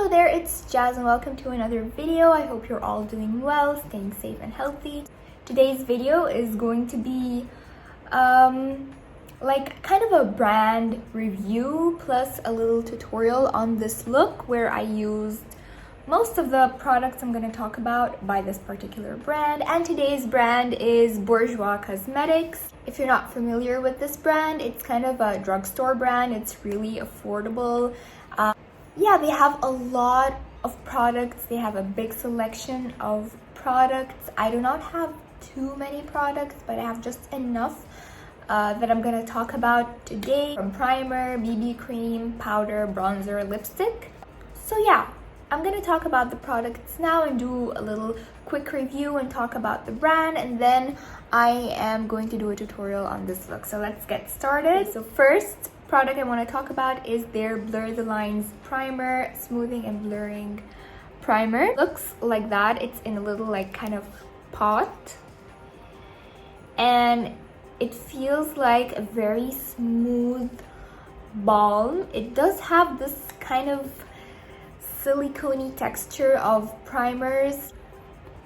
Hello there, it's Jazz and welcome to another video. I hope you're all doing well, staying safe and healthy. Today's video is going to be like kind of a brand review plus a little tutorial on this look where I used most of the products I'm going to talk about by this particular brand, and today's brand is Bourjois Cosmetics. If you're not familiar with this brand, it's kind of a drugstore brand. It's really affordable. Yeah, they have a lot of products. They have a big selection of products. I do not have too many products, but I have just enough that I'm going to talk about today, from primer, BB cream, powder, bronzer, lipstick. So yeah, I'm going to talk about the products now and do a little quick review and talk about the brand, and then I am going to do a tutorial on this look. So let's get started. So first product I want to talk about is their Blur the Lines primer, smoothing and blurring primer. Looks like that. It's in a little like kind of pot, and it feels like a very smooth balm. It does have this kind of silicone-y texture of primers,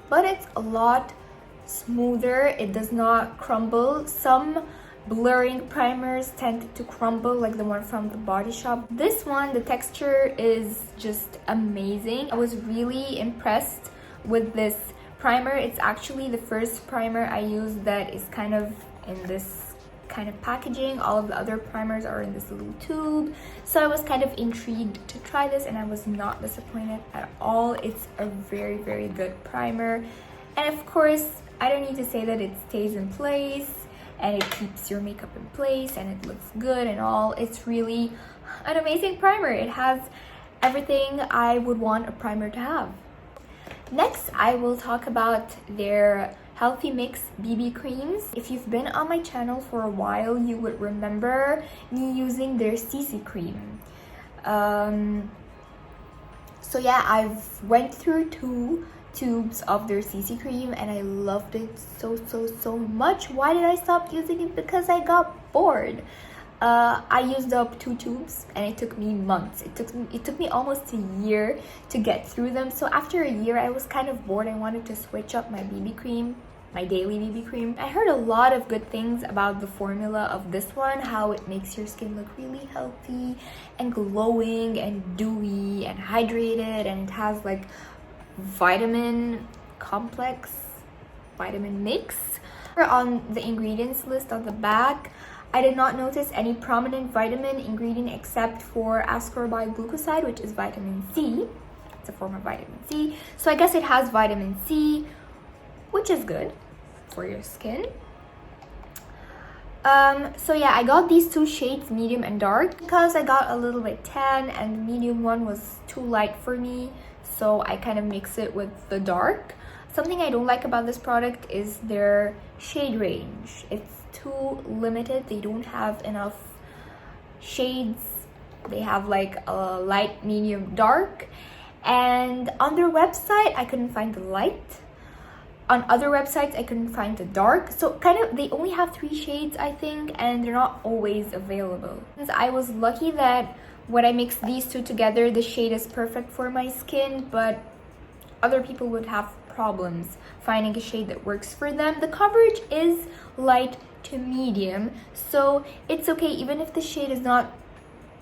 but it's a lot smoother. It does not crumble. Some blurring primers tend to crumble, like the one from the Body Shop. This one, the texture is just amazing. I was really impressed with this primer. It's actually the first primer I used that is kind of in this kind of packaging. All of the other primers are in this little tube, so I was kind of intrigued to try this, and I was not disappointed at all. It's a very, very good primer, and of course I don't need to say that it stays in place and it keeps your makeup in place and it looks good and all. It's really an amazing primer. It has everything I would want a primer to have. Next, I will talk about their Healthy Mix BB creams. If you've been on my channel for a while, you would remember me using their CC cream. So yeah, I've went through 2 tubes of their CC cream and I loved it so much. Why did I stop using it? Because I got bored. I used up 2 tubes and it took me months. It took me almost a year to get through them. So after a year, I was kind of bored. I wanted to switch up my BB cream, my daily BB cream. I heard a lot of good things about the formula of this one, how it makes your skin look really healthy and glowing and dewy and hydrated, and it has like vitamin complex, vitamin mix. On the ingredients list on the back, I did not notice any prominent vitamin ingredient except for ascorbate glucoside, which is vitamin C. It's a form of vitamin C. So I guess it has vitamin C, which is good for your skin. So yeah, I got these 2 shades, medium and dark, because I got a little bit tan and the medium one was too light for me. So I kind of mix it with the dark. Something I don't like about this product is their shade range. It's too limited. They don't have enough shades. They have like a light, medium, dark, and on their website I couldn't find the light. On other websites I couldn't find the dark. So kind of they only have 3 shades, I think, and they're not always available. Since I was lucky that when I mix these 2 together, the shade is perfect for my skin, but other people would have problems finding a shade that works for them. The coverage is light to medium, so it's okay even if the shade is not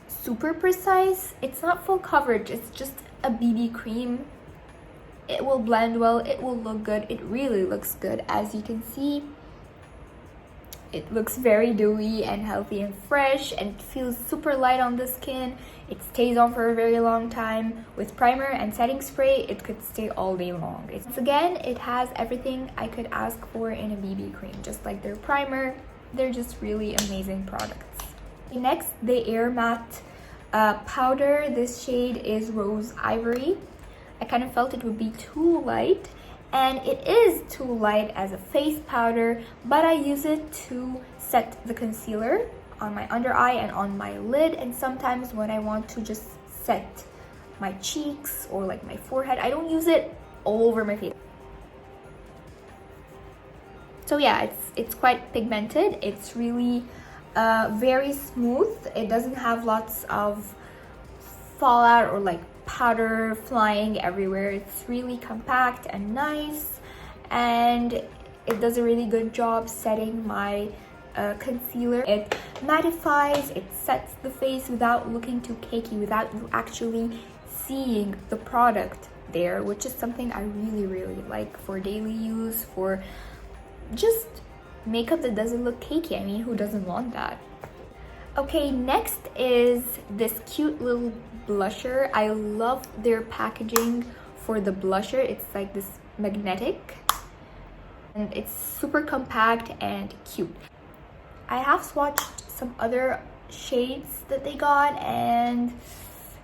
super precise. It's not full coverage, it's just a BB cream. It will blend well, it will look good. It really looks good. As you can see, it looks very dewy and healthy and fresh, and it feels super light on the skin. It stays on for a very long time. With primer and setting spray, it could stay all day long. Once again, it has everything I could ask for in a BB cream. Just like their primer, they're just really amazing products. Next, the Air Matte powder. This shade is Rose Ivory. I kind of felt it would be too light, and it is too light as a face powder, but I use it to set the concealer on my under eye and on my lid, and sometimes when I want to just set my cheeks or like my forehead, I don't use it all over my face. So yeah, it's quite pigmented. It's really very smooth. It doesn't have lots of fallout or like powder flying everywhere. It's really compact and nice, and it does a really good job setting my concealer. It mattifies, it sets the face without looking too cakey, without you actually seeing the product there, which is something I really like for daily use, for just makeup that doesn't look cakey. I mean, who doesn't want that? Okay, next is this cute little blusher. I love their packaging for the blusher. It's like this magnetic, and it's super compact and cute. I have swatched some other shades that they got, and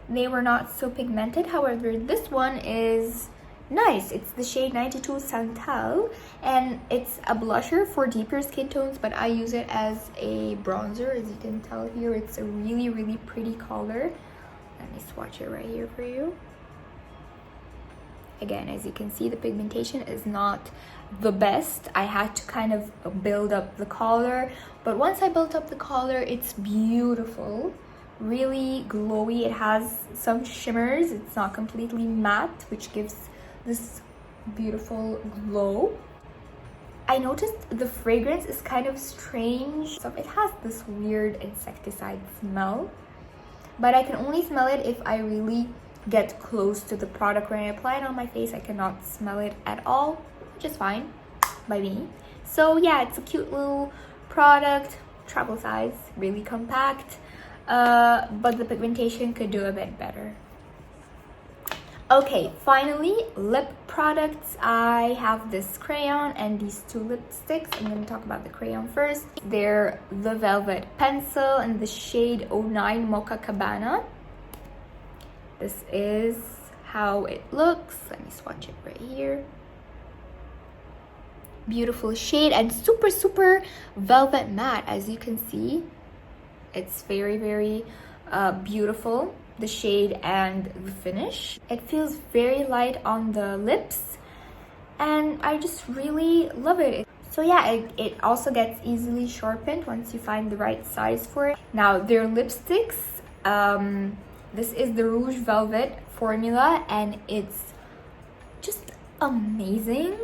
they were not so pigmented. However, this one is nice. It's the shade 92 Santal, and it's a blusher for deeper skin tones, but I use it as a bronzer. As you can tell here, it's a really pretty color. Let me swatch it right here for you. Again, as you can see, the pigmentation is not the best. I had to kind of build up the color, but once I built up the color, it's beautiful, really glowy. It has some shimmers. It's not completely matte, which gives this beautiful glow. I noticed the fragrance is kind of strange. So it has this weird insecticide smell, but I can only smell it if I really get close to the product. When I apply it on my face, I cannot smell it at all, which is fine by me. So yeah, it's a cute little product, travel size, really compact, but the pigmentation could do a bit better. Okay, finally, lip products. I have this crayon and these two lipsticks. I'm going to talk about the crayon first. They're the Velvet Pencil in the shade 09 Mocha Cabana. This is how it looks. Let me swatch it right here. Beautiful shade and super velvet matte. As you can see, it's very beautiful, the shade and the finish. It feels very light on the lips, and I just really love it. So yeah, it also gets easily sharpened once you find the right size for it. Now, their lipsticks, this is the Rouge Velvet formula, and it's just amazing.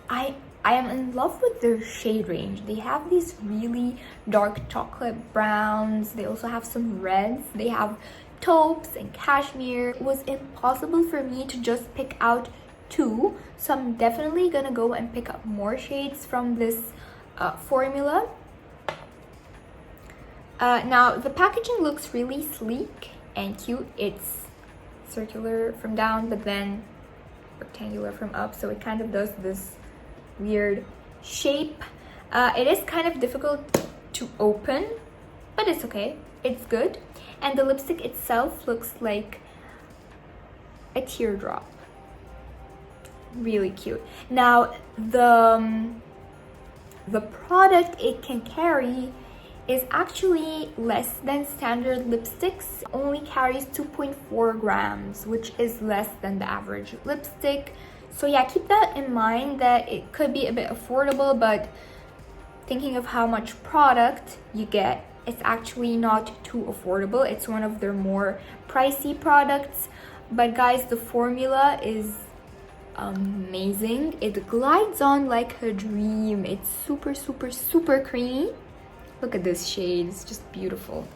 I am in love with their shade range. They have these really dark chocolate browns. They also have some reds. They have taupes and cashmere. It was impossible for me to just pick out two, so I'm definitely gonna go and pick up more shades from this formula. Now, the packaging looks really sleek and cute. It's circular from down, but then rectangular from up, so it kind of does this weird shape. It is kind of difficult to open, but it's okay, it's good. And the lipstick itself looks like a teardrop. Really cute. Now, the product it can carry is actually less than standard lipsticks. It only carries 2.4 grams, which is less than the average lipstick. So yeah, keep that in mind, that it could be a bit affordable, but thinking of how much product you get, it's actually not too affordable. It's one of their more pricey products. But guys, the formula is amazing. It glides on like a dream. It's super creamy. Look at this shade, it's just beautiful.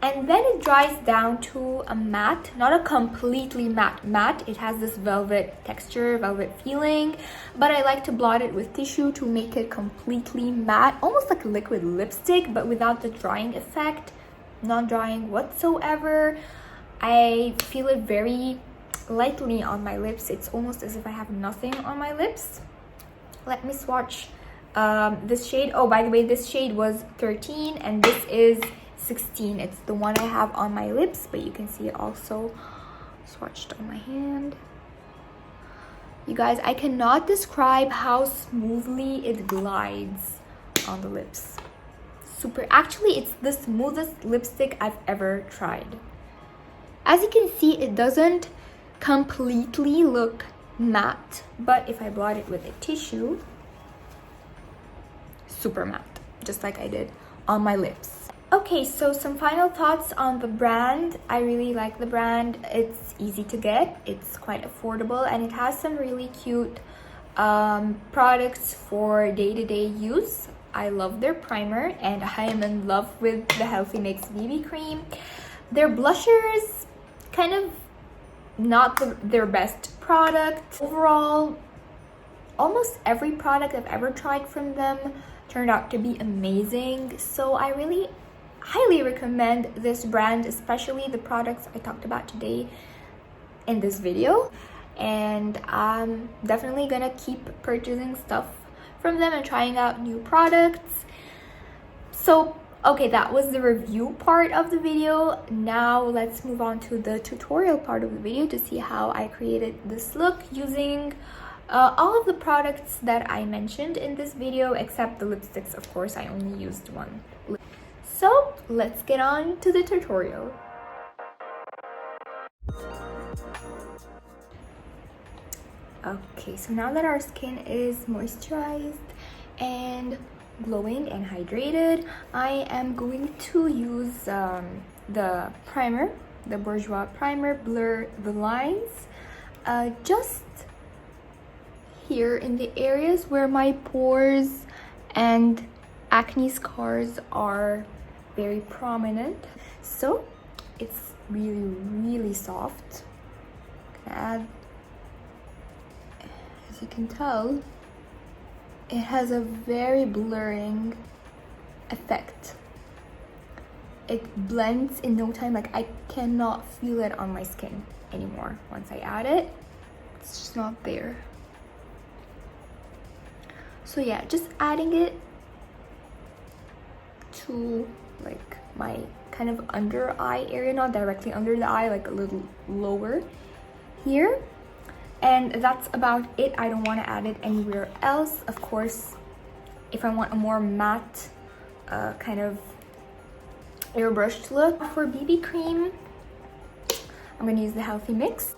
And then it dries down to a matte, not a completely matte. It has this velvet texture, velvet feeling, but I like to blot it with tissue to make it completely matte, almost like a liquid lipstick, but without the drying effect, not drying whatsoever. I feel it very lightly on my lips. It's almost as if I have nothing on my lips. Let me swatch this shade. Oh, by the way, this shade was 13 and this is 16. It's the one I have on my lips, but you can see it also swatched on my hand. You guys, I cannot describe how smoothly it glides on the lips. Actually, it's the smoothest lipstick I've ever tried. As you can see, it doesn't completely look matte, but if I blot it with a tissue, super matte, just like I did on my lips. Okay, so some final thoughts on the brand. I really like the brand. It's easy to get, it's quite affordable, and it has some really cute products for day-to-day use. I love their primer, and I am in love with the Healthy Mix BB cream. Their blushers, kind of not their best product. Overall, almost every product I've ever tried from them turned out to be amazing. So I really highly recommend this brand, especially the products I talked about today in this video. And I'm definitely gonna keep purchasing stuff from them and trying out new products. So okay, that was the review part of the video. Now let's move on to the tutorial part of the video to see how I created this look using all of the products that I mentioned in this video, except the lipsticks. Of course, I only used one. So let's get on to the tutorial. Okay, so now that our skin is moisturized and glowing and hydrated, I am going to use the primer, the Bourjois primer, blur the lines just here in the areas where my pores and acne scars are very prominent. So it's really soft. I'm gonna add, as you can tell, it has a very blurring effect. It blends in no time. Like, I cannot feel it on my skin anymore. Once I add it, it's just not there. So yeah, just adding it to like my kind of under eye area, not directly under the eye, like a little lower here. And that's about it. I don't want to add it anywhere else. Of course, if I want a more matte kind of airbrushed look. For BB cream, I'm going to use the Healthy Mix.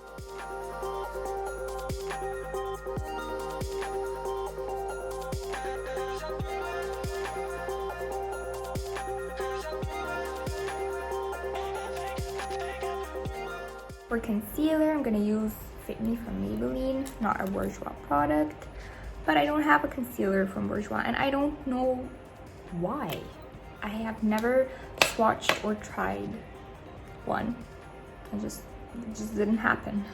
For concealer, I'm going to use Fit Me from Maybelline, not a Bourjois product, but I don't have a concealer from Bourjois, and I don't know why. I have never swatched or tried one. It just didn't happen.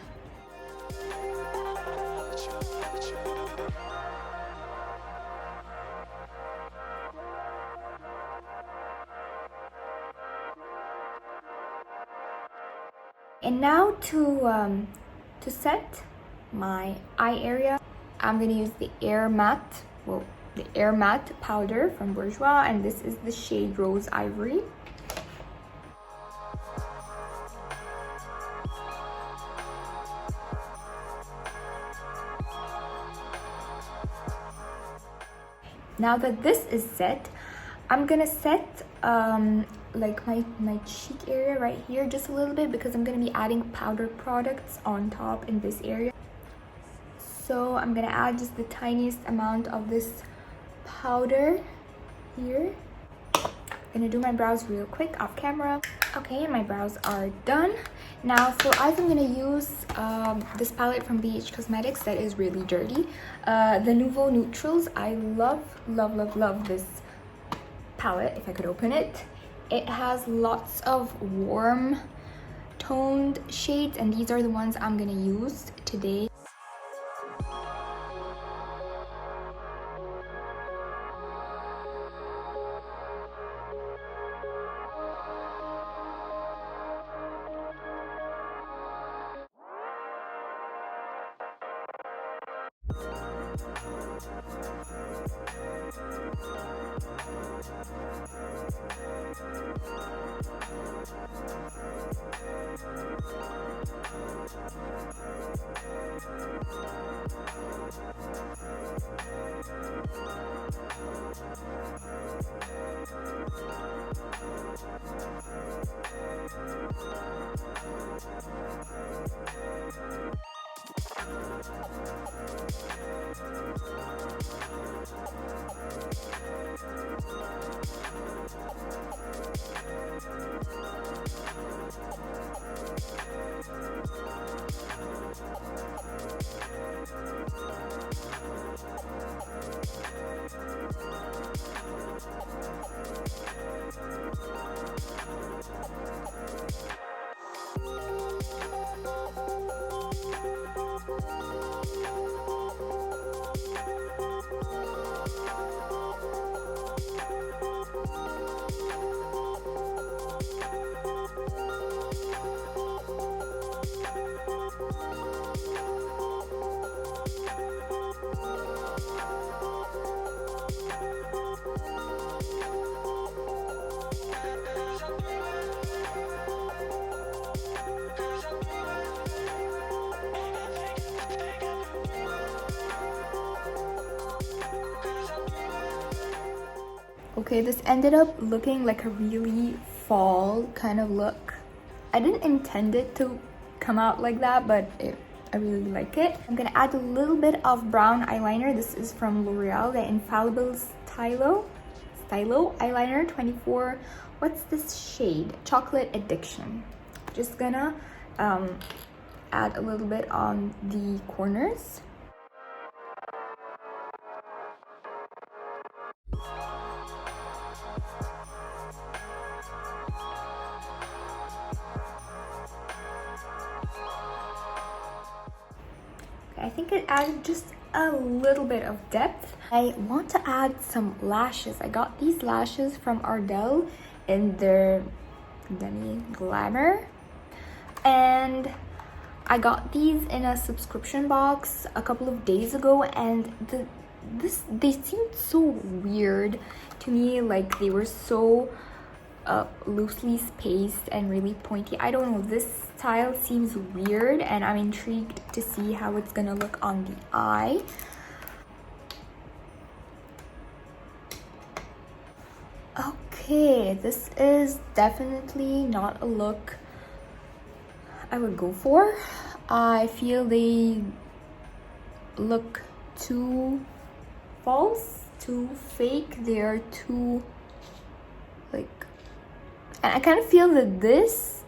And now to set my eye area, I'm gonna use the Air Matte powder from Bourjois, and this is the shade Rose Ivory. Now that this is set, I'm gonna set like my cheek area right here just a little bit, because I'm gonna be adding powder products on top in this area. So I'm gonna add just the tiniest amount of this powder here. I'm gonna do my brows real quick off camera. Okay, my brows are done. Now for eyes, I'm gonna use this palette from BH Cosmetics that is really dirty. The Nouveau Neutrals. I love this palette. If I could open it. It has lots of warm toned shades, and these are the ones I'm gonna use today. Okay, this ended up looking like a really fall kind of look. I didn't intend it to come out like that, but I really like it. I'm gonna add a little bit of brown eyeliner. This is from L'Oreal, the Infallible Stylo Eyeliner 24. What's this shade? Chocolate Addiction. Just gonna add a little bit on the corners. I think it added just a little bit of depth. I want to add some lashes. I got these lashes from Ardell in their demi glamour, and I got these in a subscription box a couple of days ago, and they seemed so weird to me. Like, they were so loosely spaced and really pointy. I don't know, this style seems weird, and I'm intrigued to see how it's gonna look on the eye. Okay, this is definitely not a look I would go for. I feel they look too false, too fake. They are too, like, and I kind of feel that this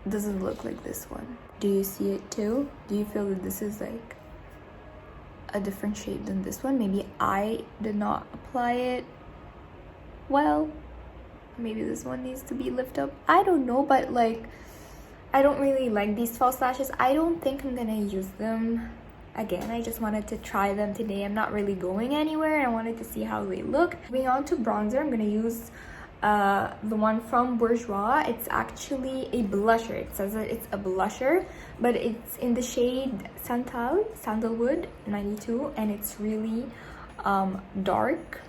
doesn't look like this one. Do you see it too? Do you feel that this is like a different shade than this one? Maybe I did not apply it well. Maybe this one needs to be lifted up. I don't know, but like, I don't really like these false lashes. I don't think I'm gonna use them again. I just wanted to try them today. I'm not really going anywhere. I wanted to see how they look. Moving on to bronzer, I'm gonna use the one from Bourjois. It's actually a blusher. It says that it's a blusher, but it's in the shade Santal, Sandalwood 92, and it's really dark.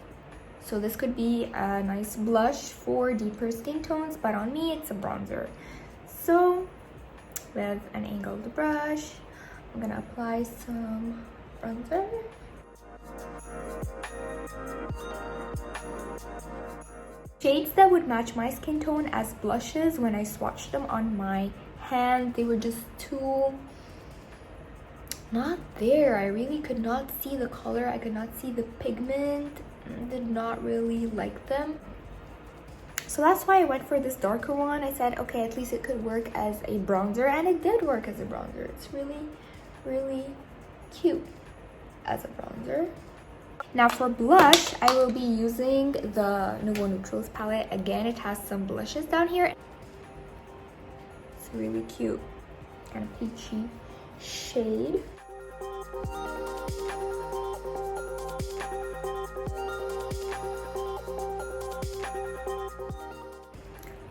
So this could be a nice blush for deeper skin tones, but on me it's a bronzer. So with an angled brush, I'm gonna apply some bronzer. Shades that would match my skin tone as blushes, when I swatched them on my hand, they were just too not there. I really could not see the color. I could not see the pigment. Did not really like them. So that's why I went for this darker one. I said, okay, at least it could work as a bronzer, and it did work as a bronzer. It's really, really cute as a bronzer. Now for blush, I will be using the Nouveau Neutrals palette. Again, it has some blushes down here. It's really cute, kind of peachy shade.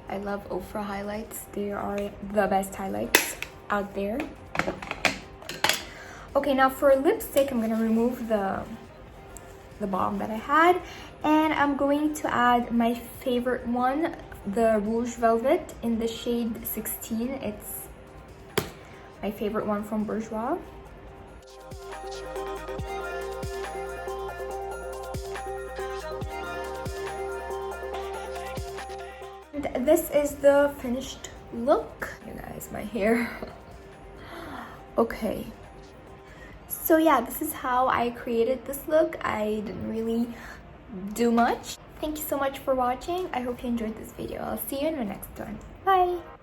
I love OFRA highlights. They are the best highlights out there. Okay, now for lipstick, I'm gonna remove the balm that I had, and I'm going to add my favorite one, the Rouge Velvet in the shade 16. It's my favorite one from Bourjois. And this is the finished look. You guys, my hair. Okay. So yeah, this is how I created this look. I didn't really do much. Thank you so much for watching. I hope you enjoyed this video. I'll see you in the next one. Bye!